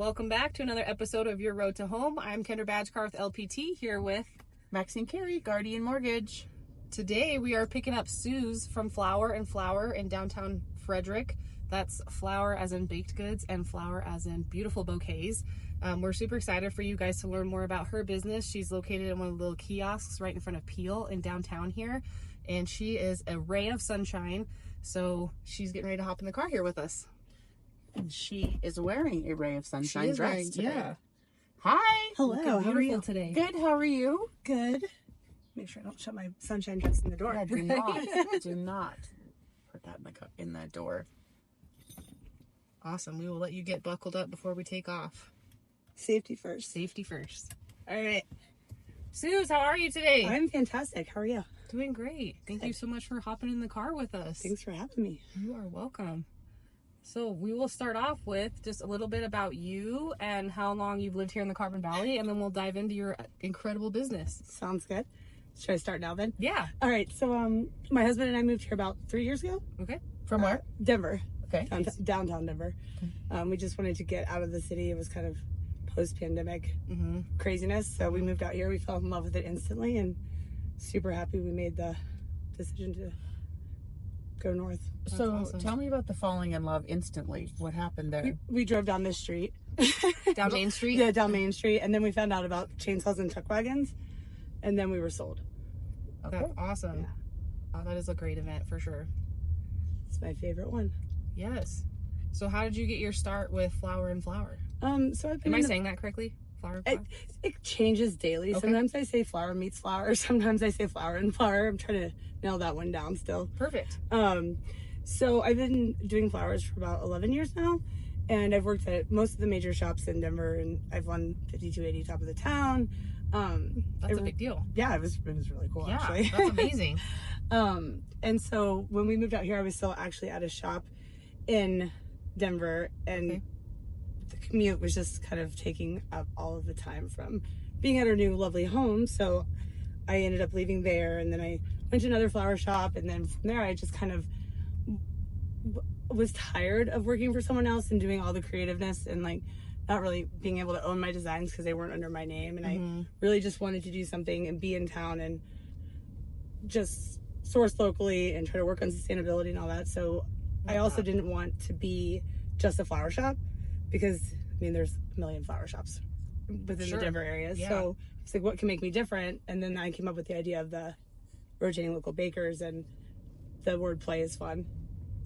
Welcome back to another episode of Your Road to Home. I'm Kendra Badgecar with LPT here with Maxine Carey, Guardian Mortgage. Today we are picking up Sue's from Flour and Flour in downtown Frederick. That's flour as in baked goods and flower as in beautiful bouquets. We're super excited for you guys to learn more about her business. She's located in one of the little kiosks right in front of Peel in downtown here. And she is a ray of sunshine. So she's getting ready to hop in the car here with us. And she is wearing a ray of sunshine dress today. Yeah. Hi. Hello, how are you today? Good. How are you? Good. Make sure I don't shut my sunshine dress in the door. Yeah, do not put that in the door. Awesome. We will let you get buckled up before we take off. Safety first. Safety first. All right. Suze, how are you today? I'm fantastic. How are you? Doing great. Thank you so much for hopping in the car with us. Thanks for having me. You are welcome. So we will start off with just a little bit about you and how long you've lived here in the Carbon Valley, and then we'll dive into your incredible business. Sounds good. Should I start now then? Yeah. All right. So my husband and I moved here about 3 years ago. Okay. From where? Denver. Okay. Downtown Denver. We just wanted to get out of the city. It was kind of post-pandemic craziness. So we moved out here. We fell in love with it instantly and super happy we made the decision to go north. So awesome. Tell me about the falling in love instantly. What happened there? We drove down this street. Down Main Street? Yeah, down Main Street. And then we found out about chainsaws and chuck wagons. And then we were sold. Okay. That's awesome. Yeah. Oh, that is a great event for sure. It's my favorite one. Yes. So how did you get your start with Flour and Flour? So I've been Am I saying that correctly? Flour and Flour? It changes daily. Okay. Sometimes I say flour meets flour. Sometimes I say flour and flour. I'm trying to nail that one down still. Perfect. So I've been doing flowers for about 11 years now. And I've worked at most of the major shops in Denver, and I've won 5280 top of the town. That's a big deal. Yeah, it was really cool, Yeah, actually. that's amazing. And so when we moved out here, I was still actually at a shop in Denver, and the commute was just kind of taking up all of the time from being at our new lovely home. So I ended up leaving there, and then I went to another flower shop, and then from there I just kind of was tired of working for someone else and doing all the creativeness and like not really being able to own my designs because they weren't under my name. And I really just wanted to do something and be in town and just source locally and try to work on sustainability and all that. So I also didn't want to be just a flower shop because I mean there's a million flower shops within the Denver area. Yeah. So it's like, what can make me different? And then I came up with the idea of the rotating local bakers, and the wordplay is fun.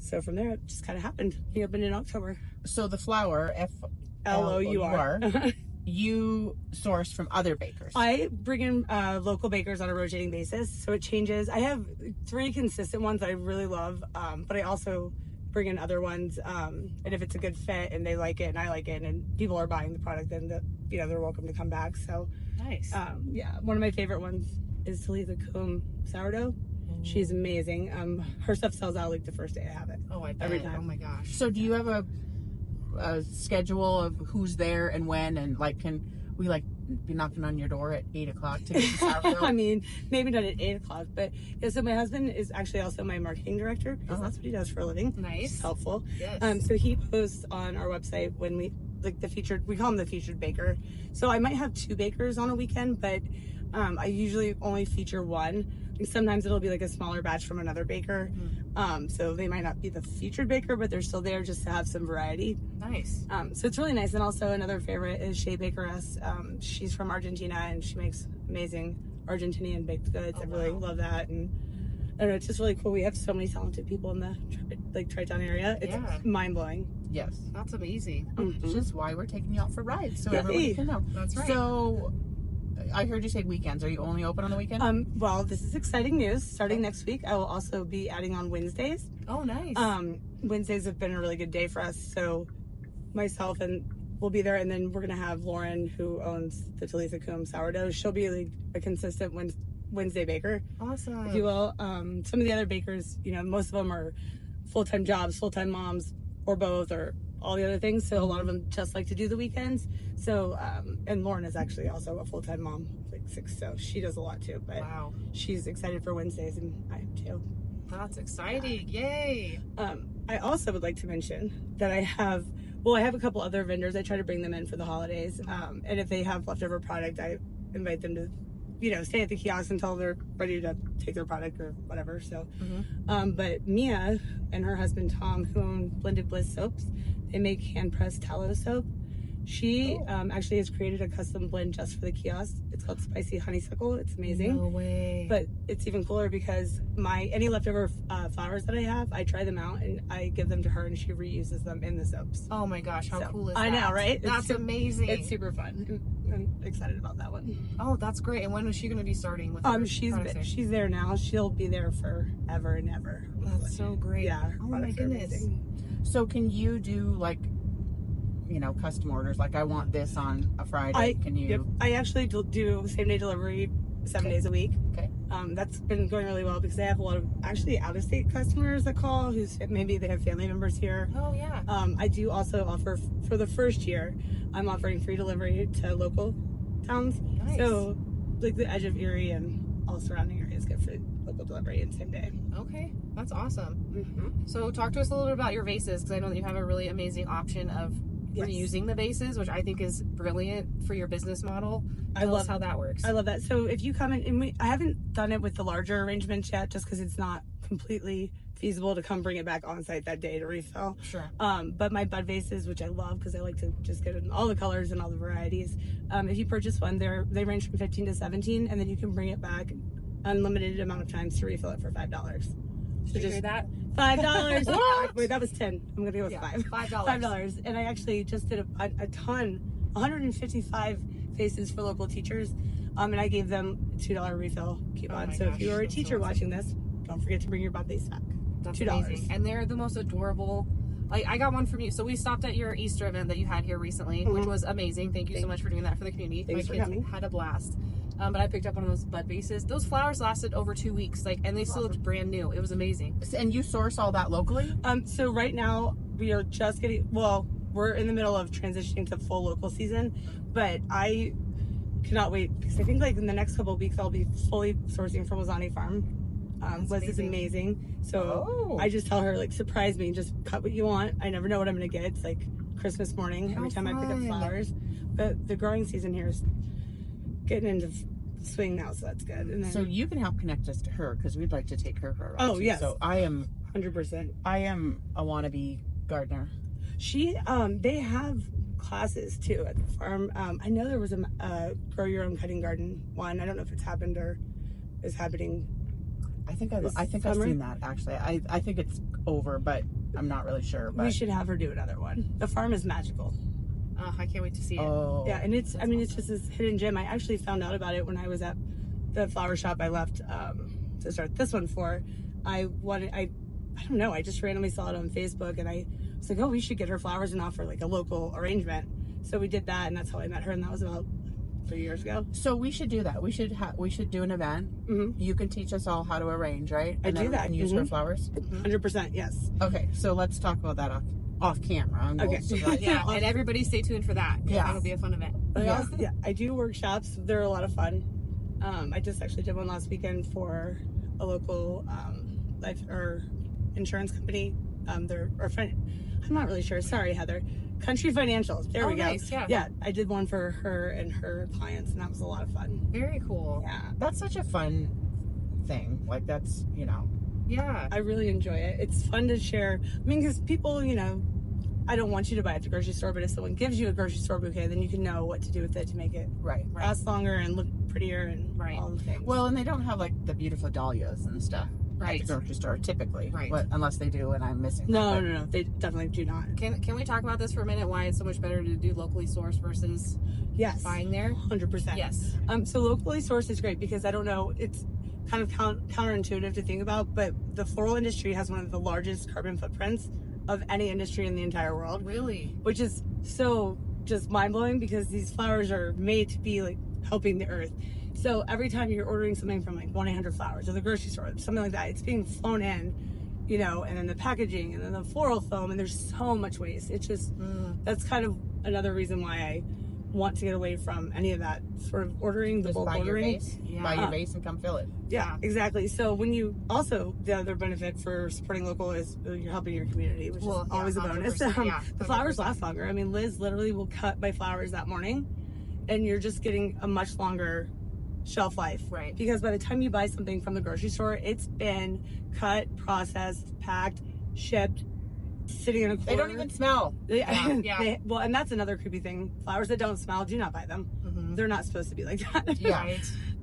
So from there, it just kind of happened. We opened in October. So the flour, Flour, you source from other bakers. I bring in local bakers on a rotating basis, so it changes. I have 3 consistent ones that I really love, but I also bring in other ones. And if it's a good fit and they like it and I like it and people are buying the product, then they're welcome to come back. So Nice. yeah, one of my favorite ones is Talitha Coombe sourdough. She's amazing. Her stuff sells out like the first day I have it. Oh, I bet. Every time. Oh my gosh. So do you have a schedule of who's there and when, and like can we like be knocking on your door at 8 o'clock to get the sourdough? I mean, maybe not at 8 o'clock, but yeah, so my husband is actually also my marketing director because that's what he does for a living. Nice. It's helpful. Yes. So he posts on our website when we call him the featured baker. So I might have 2 bakers on a weekend, but I usually only feature one. Sometimes it'll be like a smaller batch from another baker. So they might not be the featured baker, but they're still there just to have some variety. Nice. So it's really nice. And also another favorite is Shea Bakeress. She's from Argentina and she makes amazing Argentinian baked goods. I really love that. And I don't know, it's just really cool. We have so many talented people in the Tri-Town area. It's mind blowing. Yes. That's amazing. Which is why we're taking you out for rides, so everybody can know. That's right. So I heard you say weekends. Are you only open on the weekend? Well, this is exciting news. Starting next week, I will also be adding on Wednesdays. Oh, nice. Wednesdays have been a really good day for us. So myself and we'll be there, and then we're gonna have Lauren, who owns the Talitha Coombe sourdough. She'll be like a consistent Wednesday baker, Awesome. if you will. Some of the other bakers, most of them are full-time jobs, full-time moms, or both, or all the other things. So a lot of them just like to do the weekends. So, and Lauren is actually also a full-time mom, like 6, so she does a lot too. But Wow. she's excited for Wednesdays, and I am too. That's exciting. Yay. I also would like to mention that I have Well, I have a couple other vendors. I try to bring them in for the holidays. And if they have leftover product, I invite them to, stay at the kiosk until they're ready to take their product or whatever. So, but Mia and her husband Tom, who own Blended Bliss soaps, they make hand pressed tallow soap. She actually has created a custom blend just for the kiosk. It's called Spicy Honeysuckle. It's amazing. No way. But it's even cooler because any leftover flowers that I have, I try them out and I give them to her, and she reuses them in the soaps. Oh my gosh, how cool is that? I know, right? That's amazing. It's super fun. I'm excited about that one. Oh, that's great. And when is she going to be starting with her she's there now. She'll be there forever and ever. That's so great. Yeah. Oh my goodness. Amazing. So can you do like, custom orders? Like, I want this on a Friday. Can you? Yep. I actually do same day delivery 7 days a week. Okay. That's been going really well because I have a lot of actually out of state customers that call who's maybe they have family members here. Oh yeah. I do also offer for the first year, I'm offering free delivery to local towns. Nice. So like the edge of Erie and all surrounding areas get free local delivery in the same day. Okay, that's awesome. Mm-hmm. So talk to us a little bit about your vases, because I know that you have a really amazing option of reusing the vases, which I think is brilliant for your business model. Tell us how that works. I love that. So if you come in, and I haven't done it with the larger arrangements yet, just because it's not completely feasible to come bring it back on site that day to refill. Sure. But my bud vases, which I love because I like to just get in all the colors and all the varieties. If you purchase one, they range from 15 to 17, and then you can bring it back unlimited amount of times to refill it for $5. Did you hear that? $5. Wait, that was 10. I'm gonna go with $5. $5. And I actually just did a ton, 155 faces for local teachers, and I gave them a $2 refill coupon. So if you are a teacher watching this, don't forget to bring your bud vase back. That's $2. amazing. And they're the most adorable. Like, I got one from you. So we stopped at your Easter event that you had here recently, which was amazing. Thank you so much for doing that for the community. Thanks My for kids coming. had a blast. But I picked up one of those bud vases. Those flowers lasted over 2 weeks, and they still looked brand new. It was amazing. And you source all that locally? So right now we are just we're in the middle of transitioning to full local season, but I cannot wait because I think like in the next couple of weeks I'll be fully sourcing from Wazani Farm. Liz is amazing. So I just tell her, like, surprise me, just cut what you want. I never know what I'm gonna get. It's like Christmas morning every time I pick up flowers. But the growing season here is getting into swing now, so that's good. And then, so you can help connect us to her because we'd like to take her for a ride. Oh, yes. So I am 100%. I am a wannabe gardener. They have classes too at the farm. I know there was a grow your own cutting garden one. I don't know if it's happened or is happening. I think I've seen that actually. I think it's over, but I'm not really sure. But we should have her do another one. The farm is magical. I can't wait to see it. Oh. Yeah, and it's just this hidden gem. I actually found out about it when I was at the flower shop I left to start this one for. I don't know, I just randomly saw it on Facebook and I was like, oh, we should get her flowers and offer like a local arrangement. So we did that, and that's how I met her, and that was about 3 years ago. So we should do that. We should do an event. Mm-hmm. You can teach us all how to arrange, right? I do that. And use her flowers. 100%, yes. Okay, so let's talk about that off camera. Okay. Yeah, and everybody stay tuned for that. Yeah. It'll be a fun event. I do workshops. They're a lot of fun. I just actually did one last weekend for a local life or insurance company. They're our friend. I'm not really sure. Sorry, Heather. Country Financials. There we go. Nice, yeah. Yeah, I did one for her and her clients, and that was a lot of fun. Very cool. Yeah. That's such a fun thing. Like, that's, Yeah. I really enjoy it. It's fun to share. I mean, because people, I don't want you to buy it at the grocery store, but if someone gives you a grocery store bouquet, then you can know what to do with it to make it right. last longer and look prettier and all the things. Well, and they don't have like the beautiful dahlias and stuff Right. at the grocery store typically. Right. Unless they do and I'm missing. No, they definitely do not. Can we talk about this for a minute? Why it's so much better to do locally sourced versus Yes. buying there? 100%. Yes. So locally sourced is great because I don't know, it's kind of counterintuitive to think about, but the floral industry has one of the largest carbon footprints of any industry in the entire world. Really? Which is so just mind-blowing because these flowers are made to be like helping the earth. So every time you're ordering something from like 1-800-Flowers or the grocery store, something like that, it's being flown in, and then the packaging and then the floral foam, and there's so much waste. It's just, that's kind of another reason why I want to get away from any of that sort of ordering, the Just bulk buy your ordering. vase, buy your vase and come fill it. Yeah, exactly. So when you also, the other benefit for supporting local is you're helping your community, which is always a bonus. 100%, The flowers last longer. I mean, Liz literally will cut my flowers that morning, and you're just getting a much longer shelf life. Right. Because by the time you buy something from the grocery store, it's been cut, processed, packed, shipped, sitting in a corner. They don't even smell. Well, and that's another creepy thing. Flowers that don't smell, do not buy them. They're not supposed to be like that. Yeah.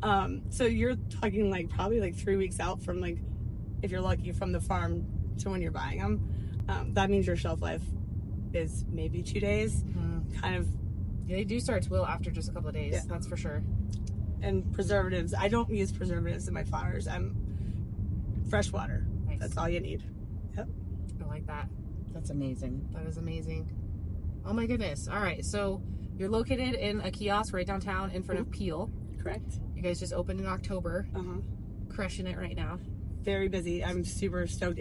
Right. So you're talking like probably like 3 weeks out from like, if you're lucky, from the farm to when you're buying them. That means your shelf life is maybe 2 days. Kind of. Yeah, they do start to wilt after just a couple of days. Yeah. That's for sure. And preservatives. I don't use preservatives in my flowers. I'm fresh water. Nice. That's all you need. Yep. I like that. That's amazing. That is amazing. Oh my goodness. All right. So you're located in a kiosk right downtown in front of Peel. Correct. You guys just opened in October. Crushing it right now. Very busy. I'm super stoked.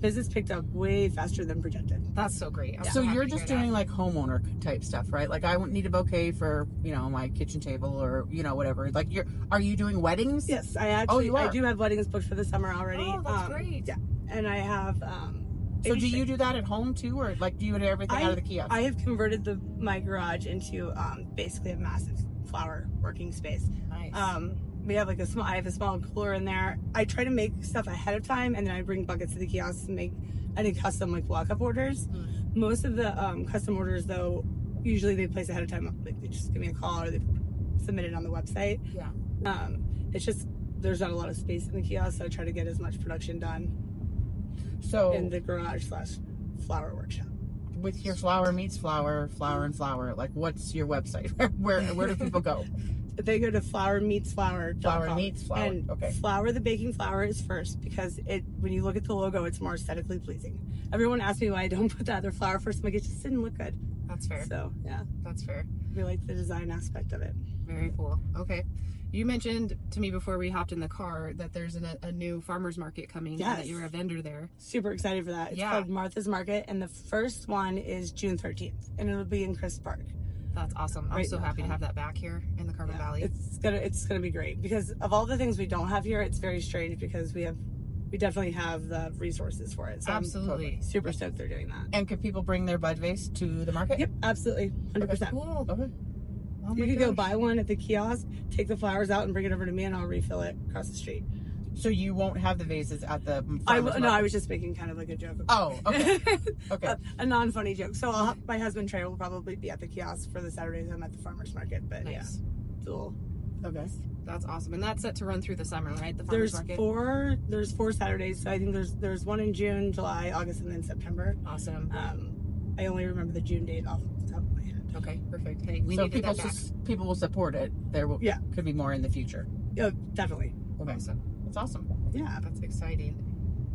Business picked up way faster than projected. That's so great. I'm So happy you're to just hear doing that. like homeowner type stuff, right? Like I wouldn't need a bouquet for, my kitchen table or, whatever. Like are you doing weddings? Yes, I actually, you are? I do have weddings booked for the summer already. Oh, that's great. Yeah. And I have, So do you do that at home too? Or like do you do everything out of the kiosk? I have converted my garage into basically a massive flower working space. Nice. We have I have a small cooler in there. I try to make stuff ahead of time, and then I bring buckets to the kiosk and I do custom like walk-up orders. Most of the custom orders though, usually they place ahead of time. Like they just give me a call or they submit it on the website. Yeah. It's just there's not a lot of space in the kiosk, so I try to get as much production done in the garage / flower workshop. With your flower meets flower, flower and flower, like what's your website? where do people go? They go to flower.com. Flower meets flower. And Okay. Flower, the baking flour, is first because when you look at the logo, it's more aesthetically pleasing. Everyone asks me why I don't put the other flower first. I'm like, it just didn't look good. That's fair. So yeah, That's fair. we like the design aspect of it. Very cool. Okay. You mentioned to me before we hopped in the car that there's a new farmer's market coming and that you're a vendor there. Super excited for that. It's called Martha's Market, and the first one is June 13th, and it'll be in Crisp Park. That's awesome. I'm so happy to have that back here in the Carbon Valley. It's gonna be great because of all the things we don't have here. It's very strange because we definitely have the resources for it. So Absolutely. I'm super stoked they're doing that. And could people bring their bud vase to the market? Yep, absolutely, 100%. Cool. Okay. Oh You my could go gosh. buy one at the kiosk, take the flowers out, and bring it over to me, and I'll refill it across the street. So you won't have the vases at the I farmer's market? was just making kind of like a joke. Oh, okay. Okay. a non-funny joke. So my husband Trey will probably be at the kiosk for the Saturdays I'm at the farmer's market. But yeah, Nice. it's a little. Okay. That's awesome. And that's set to run through the summer, right? The farmer's market. There's four Saturdays. So I think there's one in June, July, August, and then September. Awesome. I only remember the June date off the top of my head. Okay, perfect. Hey, we So needed that back. people will support it. There could be more in the future. Yeah, definitely. Okay. Awesome. That's awesome. Yeah. That's exciting.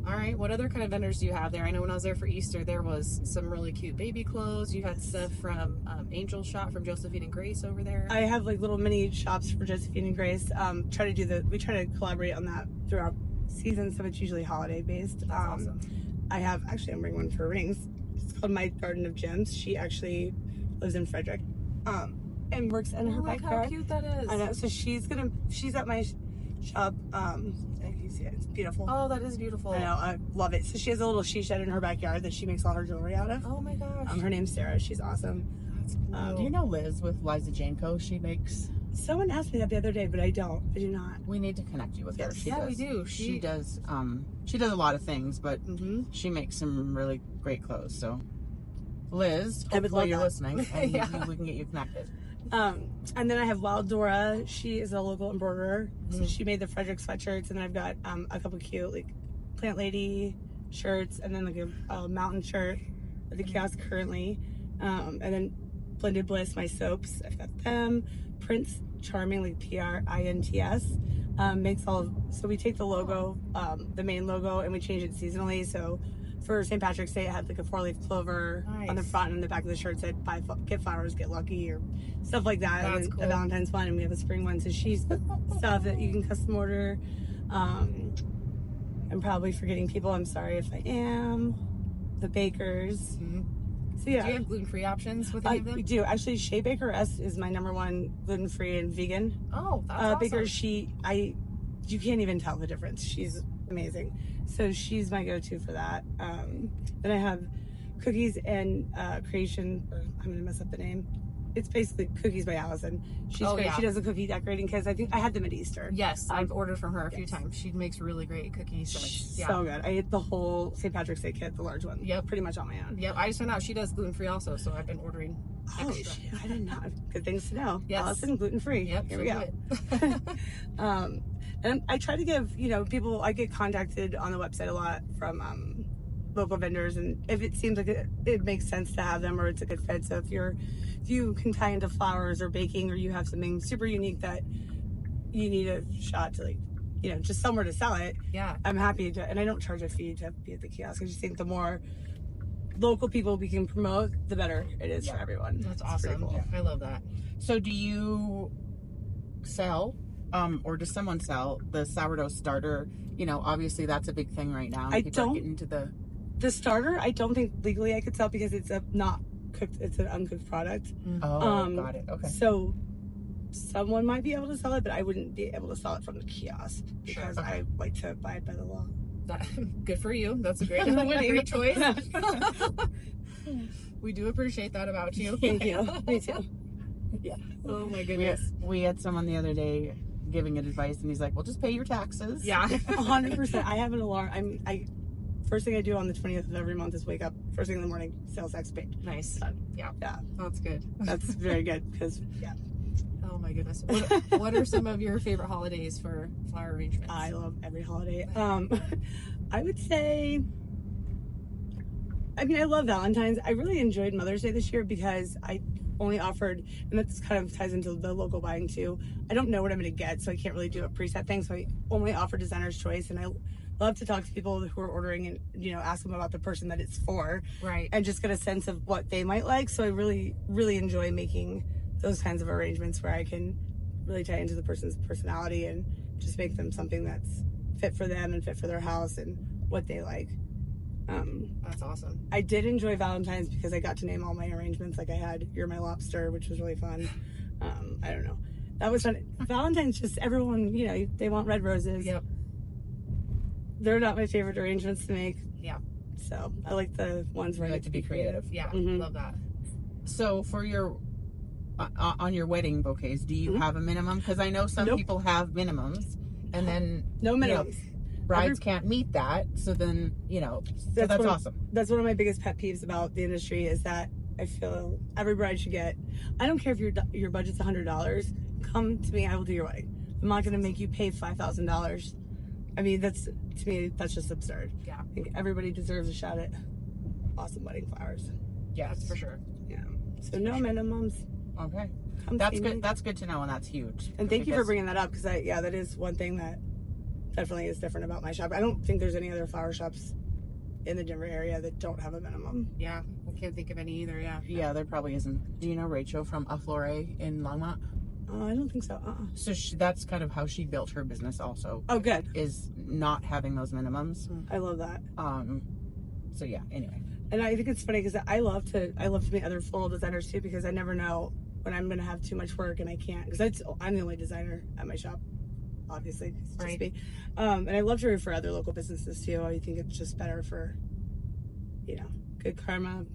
All right, what other kind of vendors do you have there? I know when I was there for Easter, there was some really cute baby clothes. You had stuff from Angel Shop from Josephine and Grace over there. I have like little mini shops for Josephine and Grace. We try to collaborate on that throughout season, so it's usually holiday based. That's awesome. I'm bringing one for rings. It's called My Garden of Gems. She actually lives in Frederick, and works in her Look how backyard. cute that is. I know. So she's at my shop. You see it. It's beautiful. Oh, that is beautiful. I know. I love it. So she has a little she shed in her backyard that she makes all her jewelry out of. Oh my gosh. Her name's Sarah. She's awesome. That's cool. Do you know Liz with Liza Jane Co? She makes. Someone asked me that the other day, but I do not. We need to connect you with her. Yes. Yeah, we do. She does. She does a lot of things, but Mm-hmm. she makes some really great clothes. So, Liz, I would hopefully love you're that. listening, and Yeah. we can get you connected. And then I have Wild Dora. She is a local embroiderer. So she made the Frederick sweatshirts. And then I've got a couple cute like Plant Lady shirts, and then like a mountain shirt at the kiosk currently. And then Blended Bliss, my soaps. I've got them. Prince Charming, like Prints, makes so we take the logo, the main logo, and we change it seasonally. So for St. Patrick's Day, it had like a 4-leaf clover on the Nice. front, and the back of the shirt said get flowers, get lucky, or stuff like that. That's And cool. a Valentine's one, and we have a spring one. So she's stuff that you can custom order. I'm probably forgetting people. I'm sorry if I am. The bakers. So yeah. Do you have gluten-free options with any of them? We do. Actually, Shea Baker S is my -- gluten-free and vegan. Oh, that's awesome. Baker, you can't even tell the difference. She's amazing. So she's my go-to for that. Then I have Cookies and Creation. I'm going to mess up the name. It's basically Cookies by Allison. She's great. Yeah. She does the cookie decorating kits. I think I had them at Easter. Yes, I've ordered from her a few times. She makes really great cookies. So good. I ate the whole St. Patrick's Day kit, the large one. Yep. Pretty much on my own. Yep. I just found out she does gluten-free also, so I've been ordering extra. Shit, I did not. Good things to know. Yes. Allison, gluten-free. Yep. Here we go. And I try to give, people, I get contacted on the website a lot from local vendors, and if it seems like it makes sense to have them or it's a good fit. So if you can tie into flowers or baking, or you have something super unique that you need a shot to just somewhere to sell it. Yeah. I'm happy to, and I don't charge a fee to be at the kiosk. I just think the more local people we can promote, the better it is for everyone. That's It's awesome. pretty cool. I love that. So do you sell, or does someone sell the sourdough starter? Obviously that's a big thing right now. People are getting into the starter. I don't think legally I could sell because it's not cooked. It's an uncooked product. Oh, got it. Okay. So someone might be able to sell it, but I wouldn't be able to sell it from the kiosk because I like to abide by the law. Good for you. That's a great choice. We do appreciate that about you. Thank you. Me too. Yeah. Oh my goodness. We had someone the other day giving it advice, and he's like, "Well, just pay your taxes." Yeah. 100%. I have an alarm. First thing I do on the 20th of every month is wake up first thing in the morning, sales tax paid. Nice. Yeah. That's good. That's very good because Oh my goodness. What are some of your favorite holidays for flower arrangements? I love every holiday. I would say, I love Valentine's. I really enjoyed Mother's Day this year because I only offered, and that's kind of ties into the local buying too. I don't know what I'm going to get, so I can't really do a preset thing. So I only offer designer's choice, and I love to talk to people who are ordering and ask them about the person that it's for, right, and just get a sense of what they might like. So I really enjoy making those kinds of arrangements where I can really tie into the person's personality and just make them something that's fit for them and fit for their house and what they like. That's awesome. I did enjoy Valentine's because I got to name all my arrangements. Like I had You're My Lobster, which was really fun. I don't know, that was fun. Valentine's, just everyone, they want red roses. Yep. They're not my favorite arrangements to make. Yeah. So I like the ones where I like to be creative. Yeah. Mm-hmm. Love that. So for your on your wedding bouquets, do you have a minimum? Because I know some people have minimums, and then no minimums. Brides can't meet that, so then that's awesome. That's one of my biggest pet peeves about the industry is that I feel every bride should get. I don't care if your budget's $100. Come to me, I will do your wedding. I'm not going to make you pay $5,000. To me, that's just absurd. Yeah. I think everybody deserves a shot at awesome wedding flowers. Yeah, that's for sure. Yeah. So no minimums. Okay. Come that's see good. me. That's good to know, and that's huge. And thank you for bringing that up because that is one thing that definitely is different about my shop. I don't think there's any other flower shops in the Denver area that don't have a minimum. Yeah, I can't think of any either. Yeah. Yeah, there probably isn't. Do you know Rachel from Flourish in Longmont? I don't think so. So that's kind of how she built her business also. Oh, good. Is not having those minimums. I love that. So yeah, anyway. And I think it's funny because I love to meet other floral designers too, because I never know when I'm going to have too much work and I can't, because I'm the only designer at my shop, obviously. It's just me. And I love to refer other local businesses too. I think it's just better for, good karma.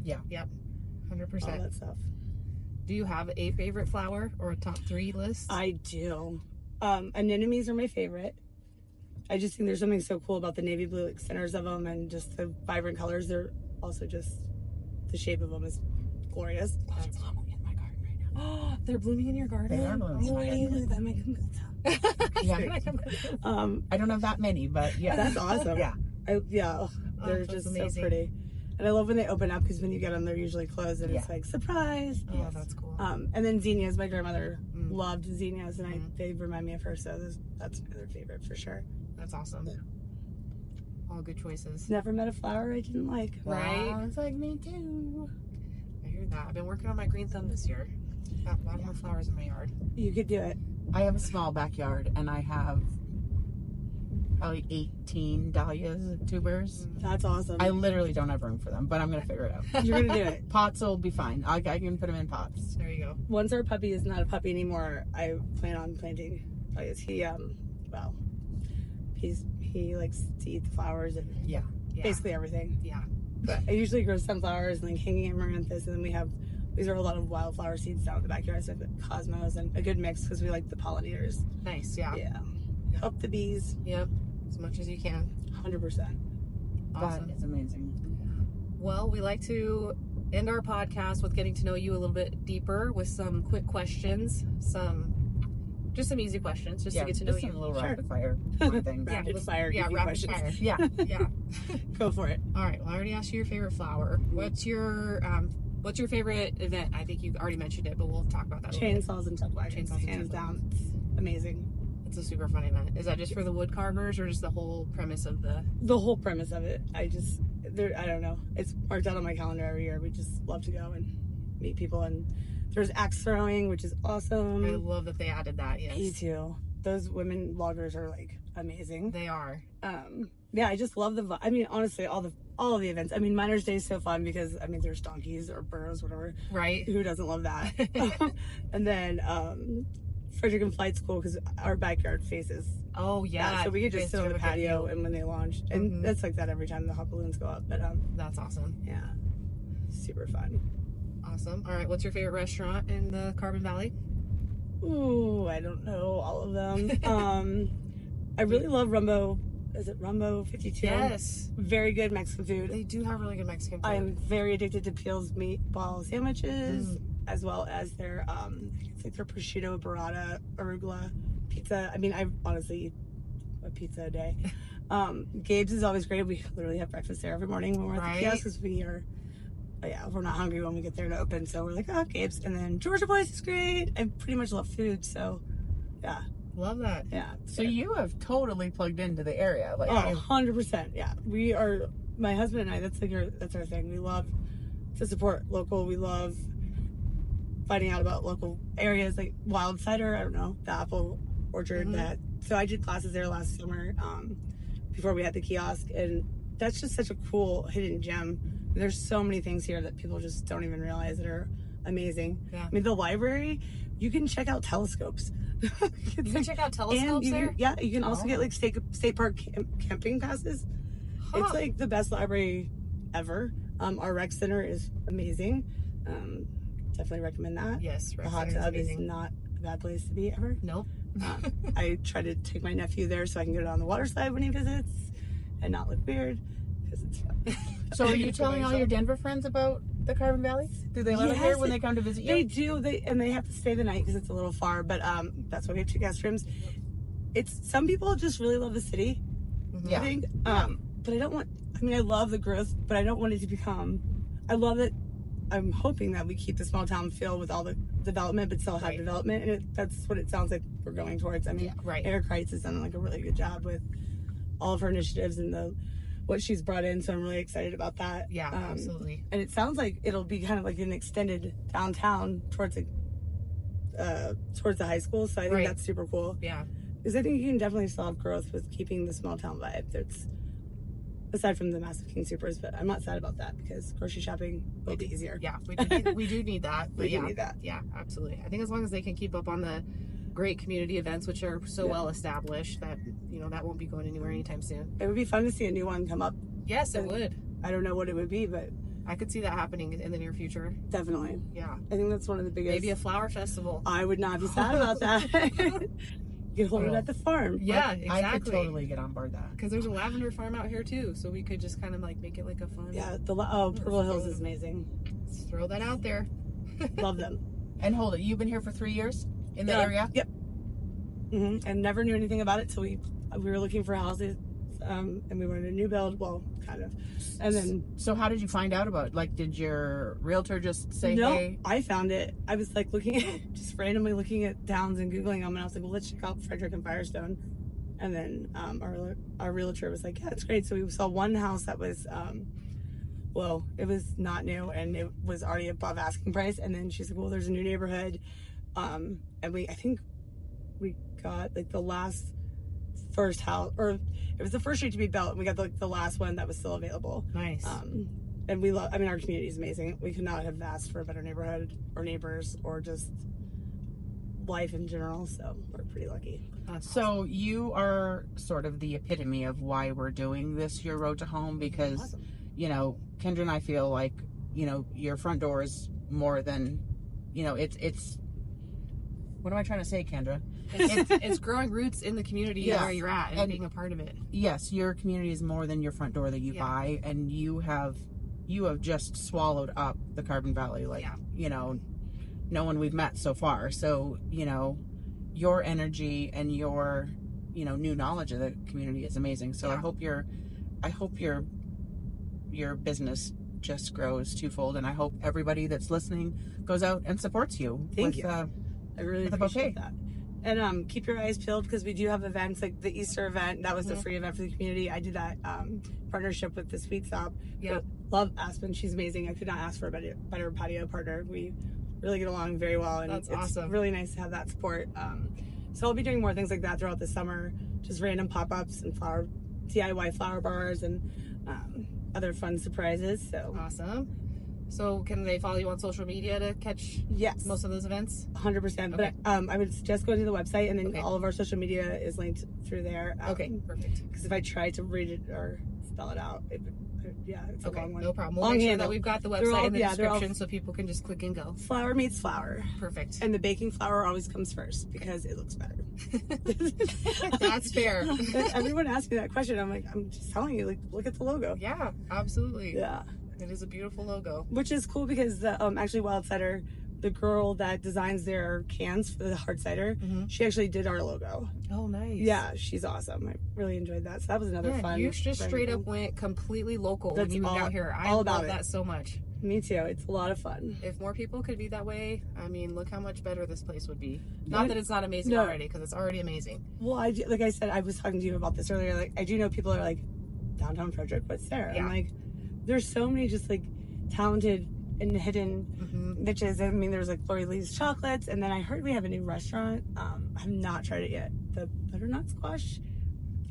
Yeah. Yep. 100%. All that stuff. Do you have a favorite flower or a top 3 list? I do. Anemones are my favorite. I just think there's something so cool about the navy blue centers of them and just the vibrant colors. They're also just, the shape of them is glorious. They're blooming in my garden right now. Oh, they're blooming in your garden? They are blooming. That makes them good. Yeah. I don't have that many, but yeah. That's awesome. Yeah. They're just amazing. So pretty. And I love when they open up because when you get them, they're usually closed and it's like, surprise. Oh, that's cool. And then zinnias. My grandmother loved zinnias and they remind me of her. So that's my other favorite for sure. That's awesome. Yeah. All good choices. Never met a flower I didn't like. Right? Wow, it's like me too. I hear that. I've been working on my green thumb this year. Got a lot more flowers in my yard. You could do it. I have a small backyard and I have probably 18 dahlias, tubers. That's awesome. I literally don't have room for them, but I'm gonna figure it out. You're gonna do it. Pots will be fine. I can put them in pots. There you go. Once our puppy is not a puppy anymore, I plan on planting dahlias. Well, he likes to eat the flowers and Yeah. basically everything. Yeah. But I usually grow sunflowers and like hanging amaranthus, and then these are a lot of wildflower seeds down in the backyard. So I've got cosmos and a good mix because we like the pollinators. Nice. Yeah. Yeah. Help the bees. Yep. As much as you can. 100%. Awesome. That is amazing. Well, we like to end our podcast with getting to know you a little bit deeper with some quick questions, just some easy questions, just to get to know you. A little Sure. rapid fire kind of thing. Rapid fire. Yeah, easy rapid questions. fire. Yeah. Yeah. Go for it. All right. Well, I already asked you your favorite flower. What's your favorite event? I think you already mentioned it, but we'll talk about that. a little bit. Chainsaws and chuck wagons. Chainsaws and Hands chuck down. It's amazing. It's a super fun event. Is that just for the wood carvers or just the whole premise of the? The whole premise of it. I don't know. It's marked out on my calendar every year. We just love to go and meet people. And there's axe throwing, which is awesome. I love that they added that. Yes. Me too. Those women loggers are like amazing. They are. Yeah, I just love honestly, all of the events. Miners Day is so fun because there's donkeys or burros, whatever. Right. Who doesn't love that? And then Frederick and Flight School because our backyard faces. Oh yeah. So we could just sit on the patio view. and when they launch, and Mhm. that's like that every time the hot balloons go up. But That's awesome. yeah, super fun. Awesome. All right. What's your favorite restaurant in the Carbon Valley? Ooh, I don't know all of them. I really love Rumbo. Is it Rumbo 52? Yes. Very good Mexican food. They do have really good Mexican food. I am very addicted to Peel's meatball sandwiches, Mm. as well as their it's like their prosciutto, burrata, arugula pizza. I honestly eat a pizza a day. Gabe's is always great. We literally have breakfast there every morning when we're at Right. the kiosk because we're not hungry when we get there to open. So we're like, oh, Gabe's. And then Georgia Boys is great. I pretty much love food. So yeah, Love that. yeah. So you have totally plugged into the area. Like, Oh, 100%. Yeah. We are, my husband and I, that's our thing. We love to support local. We love finding out about local areas like Wild Cider. I don't know, the apple orchard so I did classes there last summer, before we had the kiosk. And that's just such a cool hidden gem. There's so many things here that people just don't even realize that are amazing. Yeah. The library, you can check out telescopes. You can check out telescopes there. You can also get like state park camping passes. Huh. It's like the best library ever. Our rec center is amazing. Definitely recommend that. Yes. The hot tub is not a bad place to be ever. Nope. I try to take my nephew there so I can get on the water slide when he visits and not look weird because it's fun. so are you telling all your Denver friends about the Carbon Valley? Do they love it here when they come to visit you? They do. They have to stay the night because it's a little far, but that's why we have 2 guest rooms. Some people just really love the city. Yeah. I think. But I don't want. I love the growth, but I don't want it to become. I love it. I'm hoping that we keep the small town feel with all the development, but still have development, and that's what it sounds like we're going towards. Mayor Kreitz has done like a really good job with all of her initiatives and what she's brought in, so I'm really excited about that. Yeah, absolutely. And it sounds like it'll be kind of like an extended downtown towards the high school, so I think that's super cool. Yeah. Because I think you can definitely still have growth with keeping the small town vibe. That's aside from the massive King Supers, but I'm not sad about that because grocery shopping will be easier. Yeah, we do need that. We do need that. Yeah, absolutely. I think as long as they can keep up on the great community events, which are so well established, that that won't be going anywhere anytime soon. It would be fun to see a new one come up. Yes, it would. I don't know what it would be, but I could see that happening in the near future. definitely. Yeah. I think that's one of the biggest. Maybe a flower festival. I would not be sad about that. You can hold it at the farm. Yeah, exactly. I could totally get on board that. Because there's a lavender farm out here too, so we could just kind of like make it like a fun. Yeah, Purple Hills is amazing. Let's throw that out there. Love them. And hold it, you've been here for 3 years in the area? Yep. And never knew anything about it till we were looking for houses, and we wanted a new build. Well, kind of. And then. So how did you find out about it? Like, did your realtor just say, no, hey? I found it. I was like just randomly looking at towns and Googling them, and I was like, well, let's check out Frederick and Firestone. And then our realtor was like, yeah, it's great. So we saw one house that was, it was not new, and it was already above asking price. And then she's like, well, there's a new neighborhood. And I think we got like the last first house, or it was the first street to be built, and we got the last one that was still available. Nice. And we love, I mean, our community is amazing. We could not have asked for a better neighborhood or neighbors or just life in general. So we're pretty lucky. So you are sort of the epitome of why we're doing this, Your Road to Home, because, Awesome. you know, Kendra and I feel like, you know, your front door is more than, you know, it's, what am I trying to say, Kendra? It's growing roots in the community Yes. where you're at and being a part of it. Yes, your community is more than your front door that you buy, and you have just swallowed up the Carbon Valley, like, you know, no one we've met so far. So, you know, your energy and your, you know, new knowledge of the community is amazing. So I hope your business just grows twofold, and I hope everybody that's listening goes out and supports you. Thank you. I really appreciate that. And keep your eyes peeled, because we do have events like the Easter event. That was the free event for the community. I did that partnership with the Sweet Stop. Yeah. Love Aspen. She's amazing. I could not ask for a better patio partner. We really get along very well, and That's it's awesome. really nice to have that support. So I'll be doing more things like that throughout the summer, just random pop-ups and DIY flower bars and other fun surprises. So Awesome. So can they follow you on social media to catch most of those events? 100%. Okay. But I would just go to the website, and then all of our social media is linked through there. Okay, perfect. Because if I try to read it or spell it out, it's a long one. No problem. We'll Long make sure handle. that we've got the They're website all- in the yeah, they're all- description so people can just click and go. Flour meets flour. Perfect. And the baking flour always comes first, because it looks better. That's fair. Everyone asks me that question. I'm like, I'm just telling you, like, look at the logo. Yeah, absolutely. Yeah. It is a beautiful logo. Which is cool, because actually Wild Cider, the girl that designs their cans for the hard cider, she actually did our logo. Oh, nice. Yeah, she's awesome. I really enjoyed that. So that was another fun. You just straight up thing. went completely local when That's you moved all- out here. I all about love it. that so much. Me too. It's a lot of fun. If more people could be that way, I mean, look how much better this place would be. Not that it's not amazing No. already, because it's already amazing. Well, like I said, I was talking to you about this earlier. Like, I do know people are like, downtown Frederick, what's there? Yeah. I'm like, there's so many just like talented and hidden niches. I mean, there's like Lori Lee's Chocolates, and then I heard we have a new restaurant. I've not tried it yet. The butternut squash.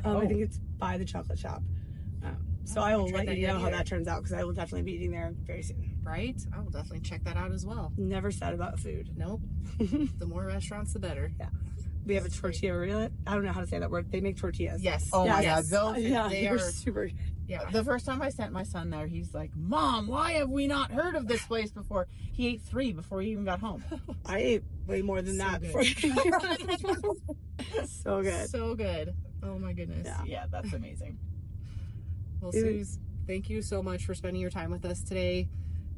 I think it's by the chocolate shop. So I will let you know how that turns out, because I will definitely be eating there very soon. Right? I will definitely check that out as well. Never sad about food. Nope. The more restaurants, the better. Yeah. We have a tortilla reel. I don't know how to say that word. They make tortillas. Yes. Oh my Yes. God, those Yeah, they they're are super good. Yeah. The first time I sent my son there, he's like, Mom, why have we not heard of this place before? He ate 3 before he even got home. I ate way more than that. So good. So good. Oh my goodness. Yeah. Yeah, that's amazing. Well, Suze, thank you so much for spending your time with us today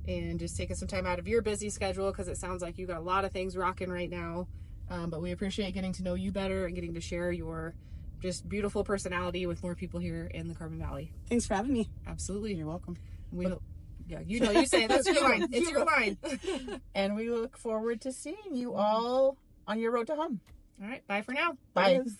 and just taking some time out of your busy schedule, because it sounds like you got a lot of things rocking right now. But we appreciate getting to know you better and getting to share your just beautiful personality with more people here in the Carbon Valley. Thanks for having me. Absolutely. You're welcome. Yeah, you say it. That's your line. It's your line. And we look forward to seeing you all on your road to home. All right. Bye for now. Bye. Yes.